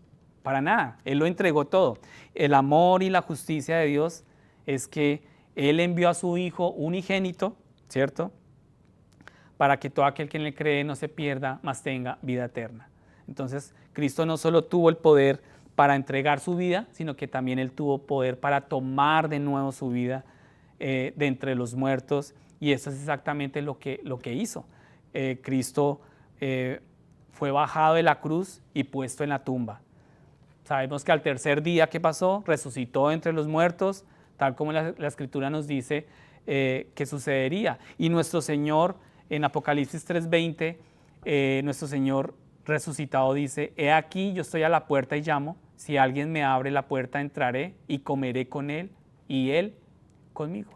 Para nada, Él lo entregó todo. El amor y la justicia de Dios es que Él envió a su Hijo unigénito, ¿cierto? Para que todo aquel que en Él cree no se pierda, mas tenga vida eterna. Entonces, Cristo no solo tuvo el poder para entregar su vida, sino que también Él tuvo poder para tomar de nuevo su vida de entre los muertos, y eso es exactamente lo que hizo. Cristo fue bajado de la cruz y puesto en la tumba. Sabemos que al tercer día, ¿qué pasó? Resucitó entre los muertos, tal como la Escritura nos dice que sucedería. Y nuestro Señor, en Apocalipsis 3:20, nuestro Señor resucitado dice, he aquí yo estoy a la puerta y llamo, si alguien me abre la puerta entraré y comeré con él y él conmigo.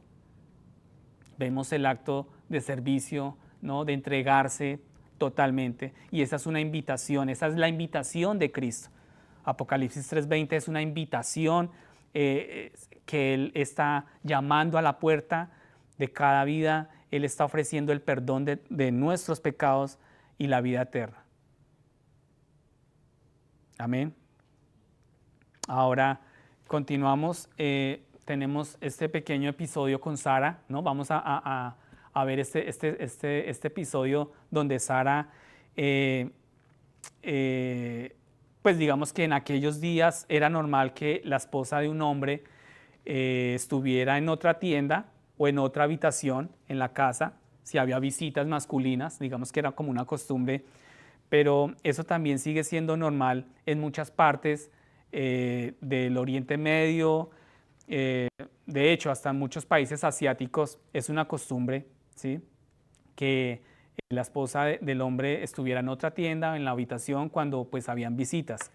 Vemos el acto de servicio, ¿no? De entregarse totalmente, y esa es una invitación, esa es la invitación de Cristo. Apocalipsis 3:20 es una invitación que Él está llamando a la puerta de cada vida. Él está ofreciendo el perdón de nuestros pecados y la vida eterna. Amén. Ahora continuamos. tenemos este pequeño episodio con Sara, ¿no? Vamos a ver este episodio donde Sara, pues digamos que en aquellos días era normal que la esposa de un hombre estuviera en otra tienda o en otra habitación en la casa, si había visitas masculinas, digamos que era como una costumbre, pero eso también sigue siendo normal en muchas partes del Oriente Medio. De hecho, hasta en muchos países asiáticos es una costumbre, ¿sí? Que la esposa del hombre estuviera en otra tienda, en la habitación, cuando pues habían visitas.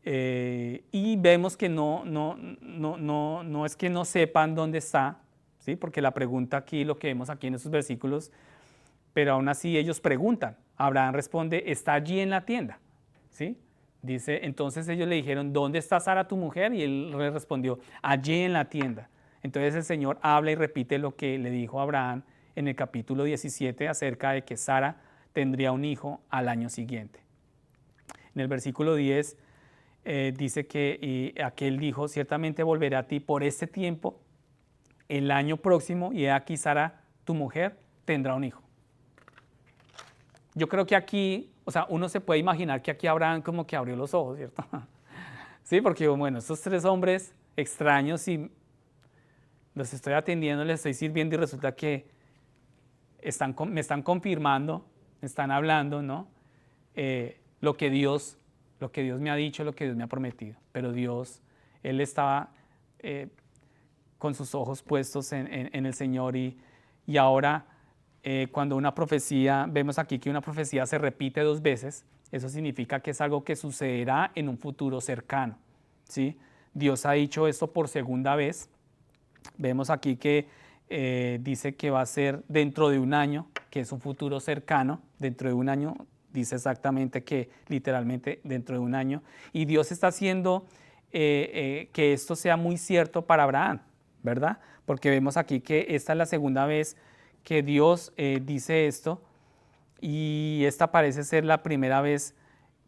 Y vemos que no es que no sepan dónde está, ¿sí? Porque la pregunta aquí, lo que vemos aquí en esos versículos, pero aún así ellos preguntan. Abraham responde, está allí en la tienda, ¿sí? Dice, entonces ellos le dijeron, ¿dónde está Sara tu mujer? Y él le respondió, allí en la tienda. Entonces el Señor habla y repite lo que le dijo a Abraham en el capítulo 17 acerca de que Sara tendría un hijo al año siguiente. En el versículo 10 dice que aquel dijo, ciertamente volveré a ti por este tiempo, el año próximo, y he aquí Sara, tu mujer, tendrá un hijo. Yo creo que aquí, o sea, uno se puede imaginar que aquí Abraham como que abrió los ojos, ¿cierto? Sí, porque bueno, estos tres hombres extraños y los estoy atendiendo, les estoy sirviendo y resulta que me están confirmando, me están hablando, ¿no? Lo que Dios me ha dicho, lo que Dios me ha prometido. Pero Dios, Él estaba con sus ojos puestos en el Señor y ahora cuando una profecía, vemos aquí que una profecía se repite dos veces, eso significa que es algo que sucederá en un futuro cercano, ¿sí? Dios ha dicho esto por segunda vez. Vemos aquí que dice que va a ser dentro de un año, que es un futuro cercano, dentro de un año, dice exactamente que literalmente dentro de un año, y Dios está haciendo que esto sea muy cierto para Abraham, ¿verdad? Porque vemos aquí que esta es la segunda vez que Dios dice esto, y esta parece ser la primera vez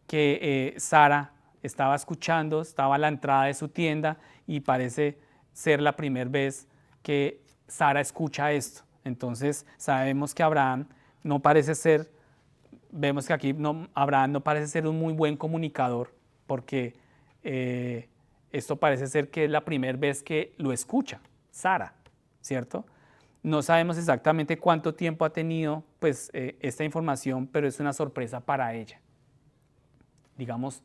que Sara estaba escuchando, estaba a la entrada de su tienda y parece ser la primera vez que Sara escucha esto. Entonces sabemos que Abraham no parece ser, vemos que aquí Abraham no parece ser un muy buen comunicador porque esto parece ser que es la primera vez que lo escucha Sara, ¿cierto? No sabemos exactamente cuánto tiempo ha tenido pues, esta información, pero es una sorpresa para ella. Digamos,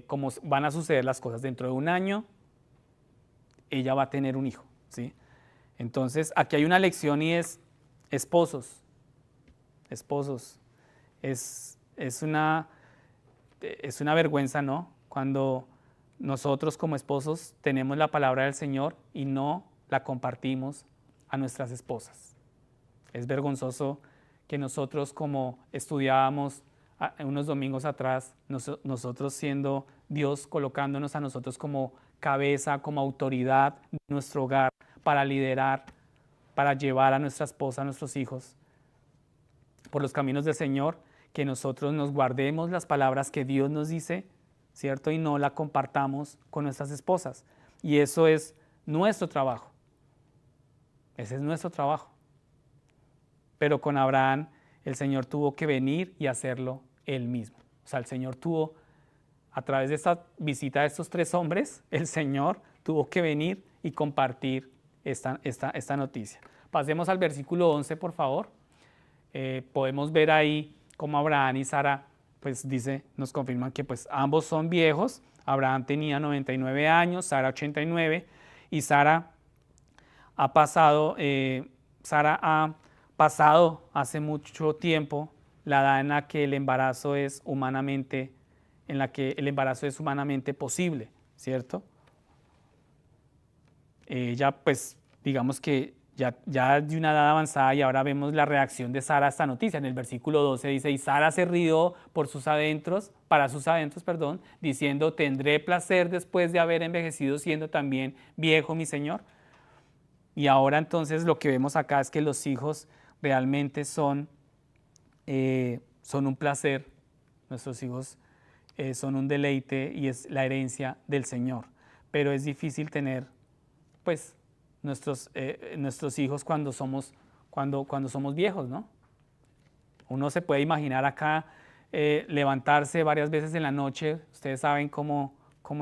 cómo van a suceder las cosas dentro de un año, ella va a tener un hijo, ¿sí? Entonces, aquí hay una lección y es esposos, es una vergüenza, ¿no? Cuando nosotros como esposos tenemos la palabra del Señor y no la compartimos a nuestras esposas. Es vergonzoso que nosotros, como estudiábamos unos domingos atrás, nosotros siendo Dios colocándonos a nosotros como cabeza, como autoridad de nuestro hogar para liderar, para llevar a nuestra esposa, a nuestros hijos por los caminos del Señor, que nosotros nos guardemos las palabras que Dios nos dice, ¿cierto? Y no la compartamos con nuestras esposas. Y eso es nuestro trabajo. Ese es nuestro trabajo. Pero con Abraham el Señor tuvo que venir y hacerlo él mismo. O sea, el Señor tuvo, a través de esta visita de estos tres hombres, el Señor tuvo que venir y compartir esta noticia. Pasemos al versículo 11, por favor. Podemos ver ahí cómo Abraham y Sara, pues dice, nos confirman que pues ambos son viejos. Abraham tenía 99 años, Sara 89, y Sara ha pasado hace mucho tiempo la edad en la que el embarazo es humanamente posible, ¿cierto? Ella pues digamos que ya de una edad avanzada, y ahora vemos la reacción de Sara a esta noticia. En el versículo 12 dice, y Sara se rió para sus adentros, diciendo, tendré placer después de haber envejecido siendo también viejo mi Señor. Y ahora entonces lo que vemos acá es que los hijos realmente son un placer, nuestros hijos son un deleite y es la herencia del Señor. Pero es difícil tener pues nuestros hijos cuando somos viejos, ¿no? Uno se puede imaginar acá levantarse varias veces en la noche, ustedes saben cómo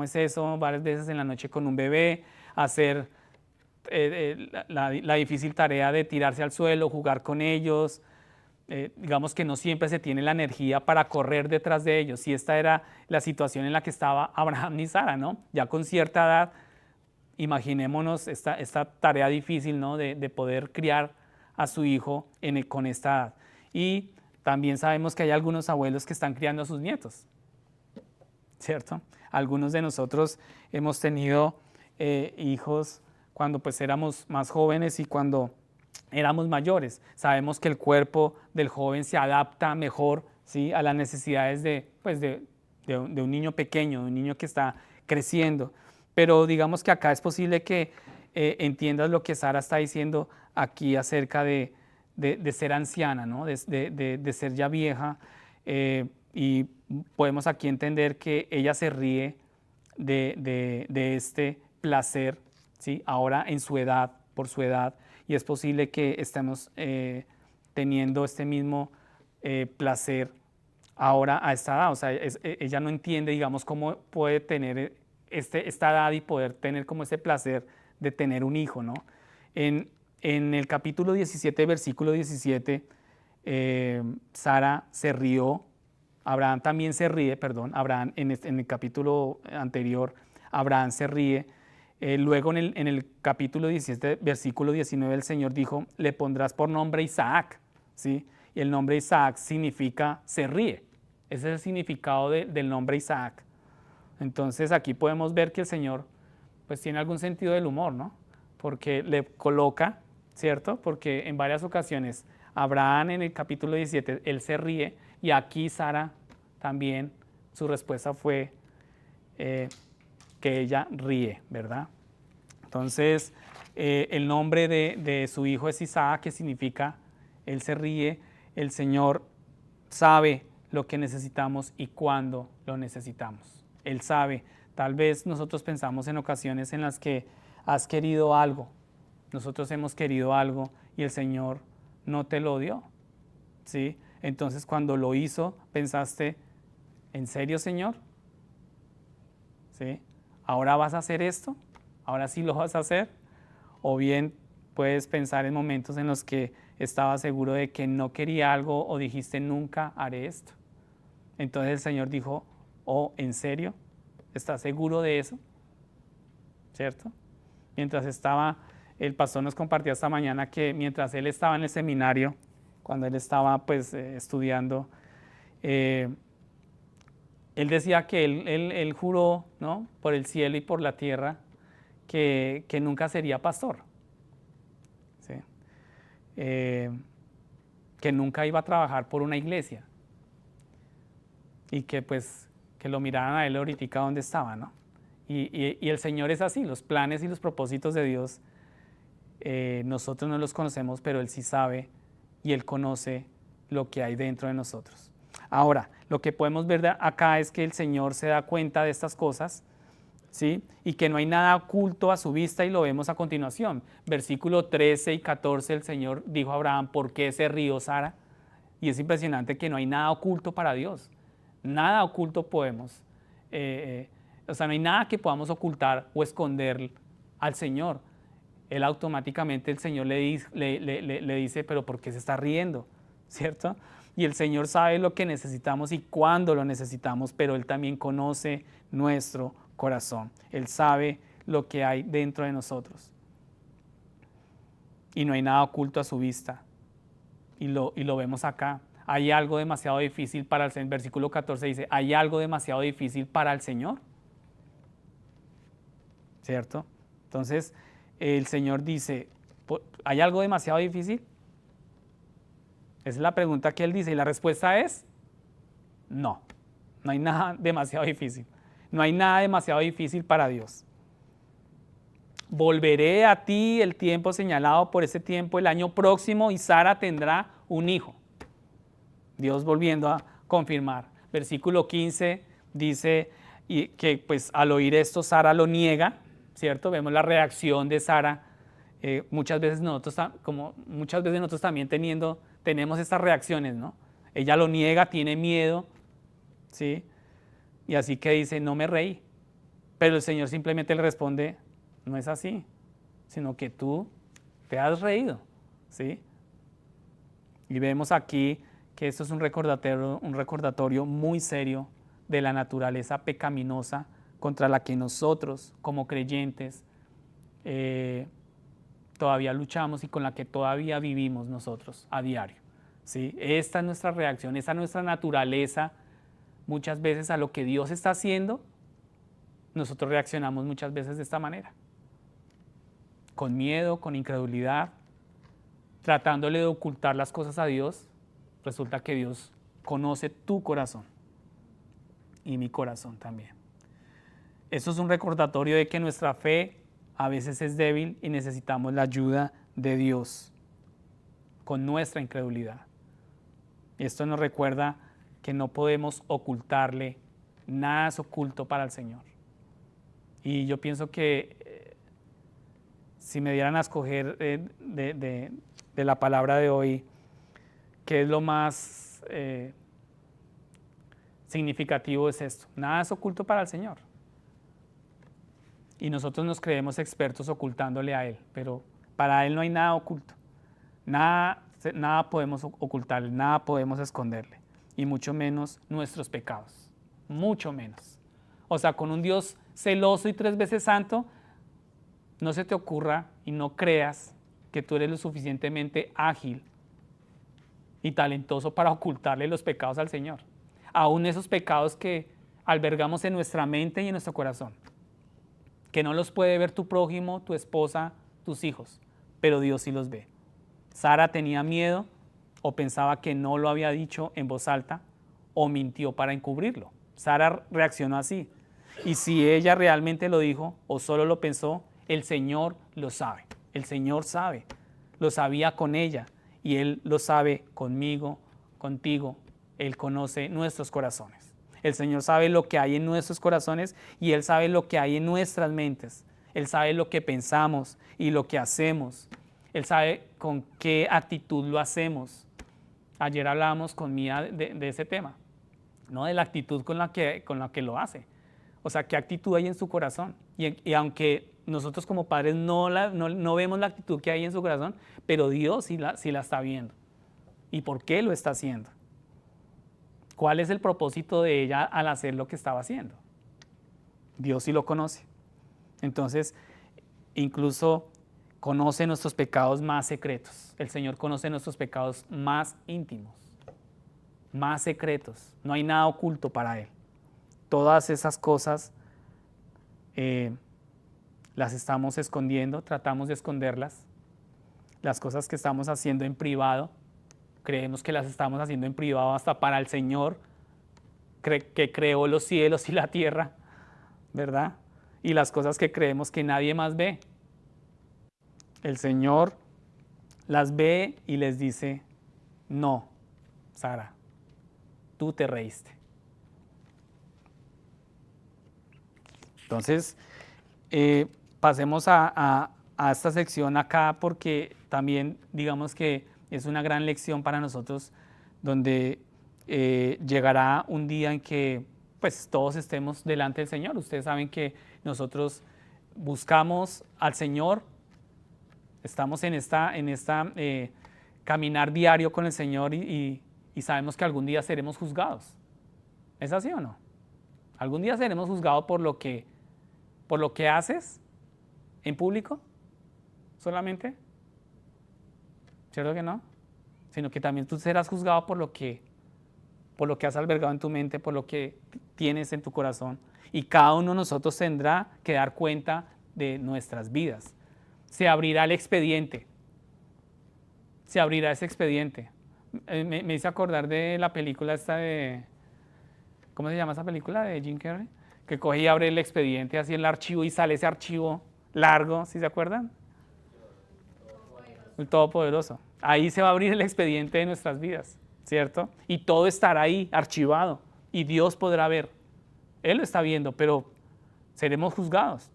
es eso, varias veces en la noche con un bebé, hacer la difícil tarea de tirarse al suelo, jugar con ellos. Digamos que no siempre se tiene la energía para correr detrás de ellos. Y esta era la situación en la que estaba Abraham y Sara, ¿no? Ya con cierta edad, imaginémonos esta tarea difícil, ¿no? De poder criar a su hijo con esta edad. Y también sabemos que hay algunos abuelos que están criando a sus nietos, ¿cierto? Algunos de nosotros hemos tenido hijos cuando pues éramos más jóvenes y cuando éramos mayores. Sabemos que el cuerpo del joven se adapta mejor, ¿sí?, a las necesidades de un niño pequeño, de un niño que está creciendo. Pero digamos que acá es posible que entiendas lo que Sara está diciendo aquí acerca de ser anciana, ¿no? de ser ya vieja. Y podemos aquí entender que ella se ríe de este placer, ¿sí?, ahora en su edad, por su edad. Y es posible que estemos teniendo este mismo placer ahora a esta edad. O sea, ella no entiende, digamos, cómo puede tener esta edad y poder tener como ese placer de tener un hijo, ¿no? En el capítulo 17, versículo 17, Sara se rió, Abraham también se ríe, perdón, Abraham en el capítulo anterior, Abraham se ríe. Luego en el capítulo 17, versículo 19, el Señor dijo, le pondrás por nombre Isaac, ¿sí? Y el nombre Isaac significa se ríe. Ese es el significado del nombre Isaac. Entonces aquí podemos ver que el Señor pues tiene algún sentido del humor, ¿no? Porque le coloca, ¿cierto? Porque en varias ocasiones Abraham en el capítulo 17, él se ríe, y aquí Sara también, su respuesta fue que ella ríe, ¿verdad? Entonces, el nombre de su hijo es Isaac, que significa él se ríe. El Señor sabe lo que necesitamos y cuándo lo necesitamos. Él sabe. Tal vez nosotros pensamos en ocasiones en las que has querido algo, nosotros hemos querido algo y el Señor no te lo dio, ¿sí? Entonces, cuando lo hizo, pensaste, ¿en serio, Señor? ¿Sí? ¿Ahora vas a hacer esto? ¿Ahora sí lo vas a hacer? O bien puedes pensar en momentos en los que estabas seguro de que no quería algo o dijiste, nunca haré esto. Entonces el Señor dijo, oh, ¿en serio? ¿Estás seguro de eso? ¿Cierto? Mientras el pastor nos compartía esta mañana que mientras él estaba en el seminario, cuando él estaba pues estudiando, él decía que él juró, ¿no?, por el cielo y por la tierra que nunca sería pastor, ¿sí? Que nunca iba a trabajar por una iglesia y que pues que lo miraran a él ahorita donde estaba, ¿no? Y el Señor es así, los planes y los propósitos de Dios nosotros no los conocemos, pero Él sí sabe y Él conoce lo que hay dentro de nosotros. Ahora, lo que podemos ver acá es que el Señor se da cuenta de estas cosas, ¿sí?, y que no hay nada oculto a su vista, y lo vemos a continuación. Versículo 13 y 14, el Señor dijo a Abraham, ¿por qué se rió Sara? Y es impresionante que no hay nada oculto para Dios. Nada oculto podemos. O sea, no hay nada que podamos ocultar o esconder al Señor. Él automáticamente, el Señor le dice, pero ¿por qué se está riendo? ¿Cierto? Y el Señor sabe lo que necesitamos y cuándo lo necesitamos, pero Él también conoce nuestro corazón. Él sabe lo que hay dentro de nosotros. Y no hay nada oculto a su vista. Y lo vemos acá. Hay algo demasiado difícil para el Señor. Versículo 14 dice, ¿hay algo demasiado difícil para el Señor? ¿Cierto? Entonces, el Señor dice, ¿hay algo demasiado difícil? Esa es la pregunta que Él dice, y la respuesta es, no hay nada demasiado difícil. No hay nada demasiado difícil para Dios. Volveré a ti el tiempo señalado, por ese tiempo el año próximo, y Sara tendrá un hijo. Dios volviendo a confirmar. Versículo 15 dice que pues al oír esto Sara lo niega, ¿cierto? Vemos la reacción de Sara. Muchas veces nosotros también tenemos estas reacciones, ¿no? Ella lo niega, tiene miedo, ¿sí? Y así que dice, no me reí. Pero el Señor simplemente le responde, no es así, sino que tú te has reído, ¿sí? Y vemos aquí que esto es un recordatorio muy serio de la naturaleza pecaminosa contra la que nosotros, como creyentes, todavía luchamos y con la que todavía vivimos nosotros a diario, ¿sí? Esta es nuestra reacción, esta es nuestra naturaleza. Muchas veces a lo que Dios está haciendo, nosotros reaccionamos muchas veces de esta manera. Con miedo, con incredulidad, tratándole de ocultar las cosas a Dios. Resulta que Dios conoce tu corazón y mi corazón también. Eso es un recordatorio de que nuestra fe a veces es débil y necesitamos la ayuda de Dios con nuestra incredulidad. Esto nos recuerda que no podemos ocultarle, nada es oculto para el Señor. Y yo pienso que si me dieran a escoger de la palabra de hoy, ¿qué es lo más significativo? Es esto: nada es oculto para el Señor. Y nosotros nos creemos expertos ocultándole a Él, pero para Él no hay nada oculto. Nada podemos ocultarle, nada podemos esconderle, y mucho menos nuestros pecados, mucho menos. O sea, con un Dios celoso y 3 veces santo, no se te ocurra y no creas que tú eres lo suficientemente ágil y talentoso para ocultarle los pecados al Señor. Aún esos pecados que albergamos en nuestra mente y en nuestro corazón, que no los puede ver tu prójimo, tu esposa, tus hijos, pero Dios sí los ve. Sara tenía miedo, o pensaba que no lo había dicho en voz alta, o mintió para encubrirlo. Sara reaccionó así. Y si ella realmente lo dijo o solo lo pensó, el Señor lo sabe. El Señor sabe. Lo sabía con ella y Él lo sabe conmigo, contigo. Él conoce nuestros corazones. El Señor sabe lo que hay en nuestros corazones y Él sabe lo que hay en nuestras mentes. Él sabe lo que pensamos y lo que hacemos. Él sabe con qué actitud lo hacemos. Ayer hablábamos con Mía de ese tema, ¿no? De la actitud con la que lo hace. O sea, qué actitud hay en su corazón. Y aunque nosotros como padres no vemos la actitud que hay en su corazón, pero Dios sí la está viendo. ¿Y por qué lo está haciendo? ¿Cuál es el propósito de ella al hacer lo que estaba haciendo? Dios sí lo conoce. Entonces, incluso conoce nuestros pecados más secretos. El Señor conoce nuestros pecados más íntimos, más secretos. No hay nada oculto para Él. Todas esas cosas las estamos escondiendo, tratamos de esconderlas. Las cosas que estamos haciendo en privado, creemos que las estamos haciendo en privado hasta para el Señor, que creó los cielos y la tierra, ¿verdad? Y las cosas que creemos que nadie más ve. El Señor las ve y les dice, no, Sara, tú te reíste. Entonces, pasemos a esta sección acá, porque también digamos que es una gran lección para nosotros, donde llegará un día en que pues todos estemos delante del Señor. Ustedes saben que nosotros buscamos al Señor, estamos en esta caminar diario con el Señor y sabemos que algún día seremos juzgados. ¿Es así o no? Algún día seremos juzgados por lo que haces en público solamente. ¿Cierto que no? Sino que también tú serás juzgado por lo que has albergado en tu mente, por lo que tienes en tu corazón. Y cada uno de nosotros tendrá que dar cuenta de nuestras vidas. Se abrirá el expediente. Se abrirá ese expediente. Me hice acordar de la película esta de... ¿Cómo se llama esa película? De Jim Carrey. Que coge y abre el expediente, así el archivo, y sale ese archivo largo, ¿sí se acuerdan? El Todopoderoso. Ahí se va a abrir el expediente de nuestras vidas, ¿cierto? Y todo estará ahí archivado y Dios podrá ver. Él lo está viendo, pero seremos juzgados.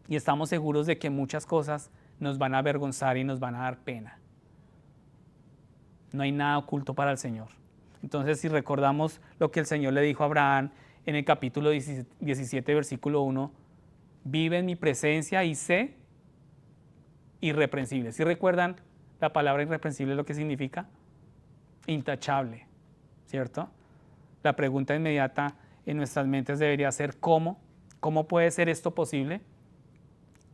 y estamos seguros de que muchas cosas nos van a avergonzar y nos van a dar pena. No hay nada oculto para el Señor. Entonces, si recordamos lo que el Señor le dijo a Abraham en el capítulo 17, versículo 1, vive en mi presencia y sé irreprensible. ¿Sí recuerdan la palabra irreprensible lo que significa? Intachable, ¿cierto? La pregunta inmediata en nuestras mentes debería ser ¿cómo? ¿Cómo puede ser esto posible?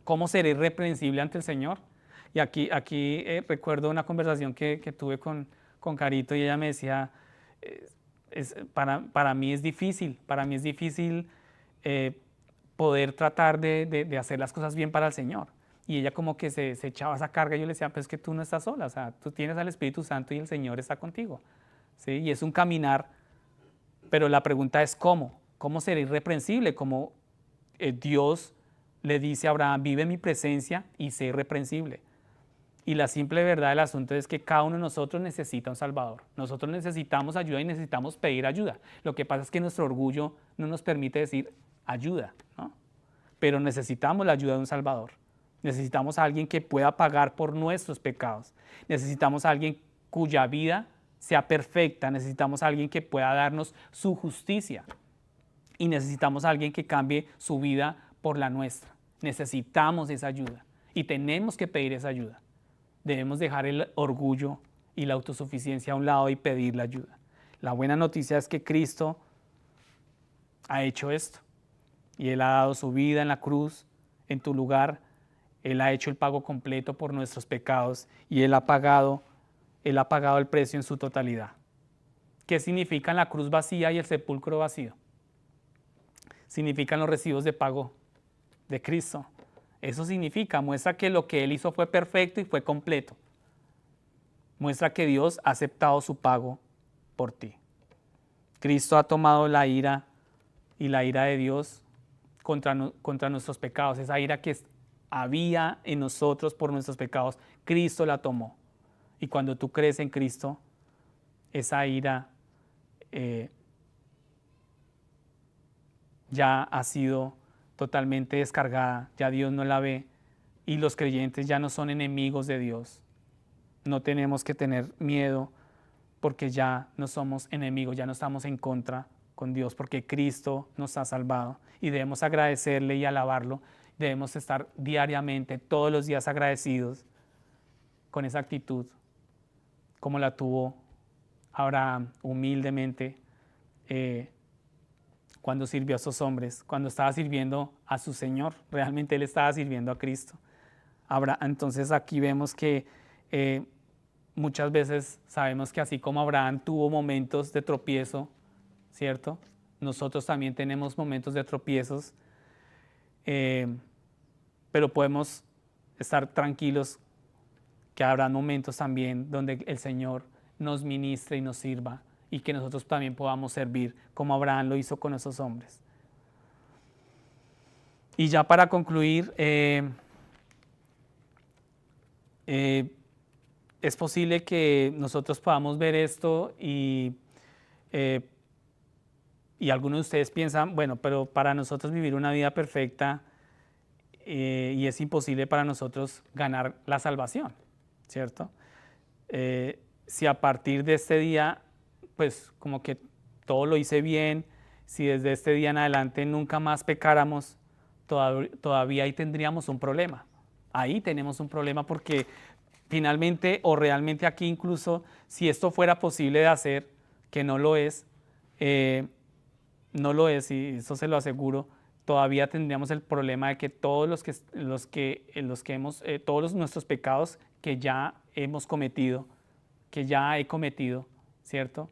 ¿Cómo seré irreprensible ante el Señor? Y aquí recuerdo una conversación que tuve con Carito, y ella me decía, para mí es difícil poder tratar de hacer las cosas bien para el Señor. Y ella como que se echaba esa carga, y yo le decía, pues es que tú no estás sola, o sea, tú tienes al Espíritu Santo y el Señor está contigo, ¿sí? Y es un caminar, pero la pregunta es ¿cómo? ¿Cómo ser irreprensible? Como Dios le dice a Abraham, vive en mi presencia y sé irreprensible. Y la simple verdad del asunto es que cada uno de nosotros necesita un Salvador. Nosotros necesitamos ayuda y necesitamos pedir ayuda. Lo que pasa es que nuestro orgullo no nos permite decir ayuda, ¿no? Pero necesitamos la ayuda de un Salvador. Necesitamos a alguien que pueda pagar por nuestros pecados. Necesitamos a alguien cuya vida sea perfecta. Necesitamos a alguien que pueda darnos su justicia. Y necesitamos a alguien que cambie su vida por la nuestra. Necesitamos esa ayuda y tenemos que pedir esa ayuda. Debemos dejar el orgullo y la autosuficiencia a un lado y pedir la ayuda. La buena noticia es que Cristo ha hecho esto y Él ha dado su vida en la cruz, en tu lugar. Él ha hecho el pago completo por nuestros pecados y Él ha pagado el precio en su totalidad. ¿Qué significan la cruz vacía y el sepulcro vacío? Significan los recibos de pago de Cristo. Eso significa, muestra que lo que Él hizo fue perfecto y fue completo. Muestra que Dios ha aceptado su pago por ti. Cristo ha tomado la ira y la ira de Dios contra nuestros pecados. Esa ira que había en nosotros por nuestros pecados, Cristo la tomó. Y cuando tú crees en Cristo, esa ira ya ha sido totalmente descargada, ya Dios no la ve y los creyentes ya no son enemigos de Dios. No tenemos que tener miedo porque ya no somos enemigos, ya no estamos en contra con Dios porque Cristo nos ha salvado y debemos agradecerle y alabarlo. Debemos estar diariamente, todos los días agradecidos con esa actitud como la tuvo Abraham humildemente cuando sirvió a esos hombres, cuando estaba sirviendo a su Señor. Realmente Él estaba sirviendo a Cristo. Entonces aquí vemos que muchas veces sabemos que así como Abraham tuvo momentos de tropiezo, ¿cierto? Nosotros también tenemos momentos de tropiezos, pero podemos estar tranquilos que habrá momentos también donde el Señor nos ministre y nos sirva y que nosotros también podamos servir como Abraham lo hizo con esos hombres. Y ya para concluir, es posible que nosotros podamos ver esto y algunos de ustedes piensan, bueno, pero para nosotros vivir una vida perfecta y es imposible para nosotros ganar la salvación, ¿cierto? Si a partir de este día, pues como que todo lo hice bien, si desde este día en adelante nunca más pecáramos, todavía ahí tendríamos un problema. Ahí tenemos un problema porque finalmente o realmente aquí incluso si esto fuera posible de hacer, que no lo es, y eso se lo aseguro, todavía tendríamos el problema de que todos todos nuestros pecados que ya hemos cometido, que ya he cometido, ¿cierto?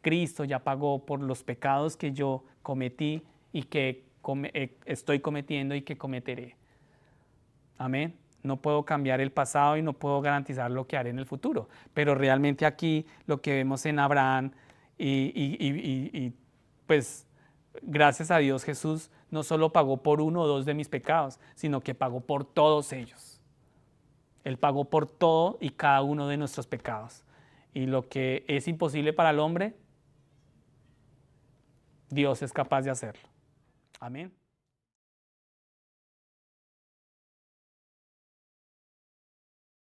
Cristo ya pagó por los pecados que yo cometí y que estoy cometiendo y que cometeré. Amén. No puedo cambiar el pasado y no puedo garantizar lo que haré en el futuro. Pero realmente aquí lo que vemos en Abraham y pues gracias a Dios Jesús no solo pagó por uno o dos de mis pecados, sino que pagó por todos ellos. Él pagó por todo y cada uno de nuestros pecados. Y lo que es imposible para el hombre, Dios es capaz de hacerlo. Amén.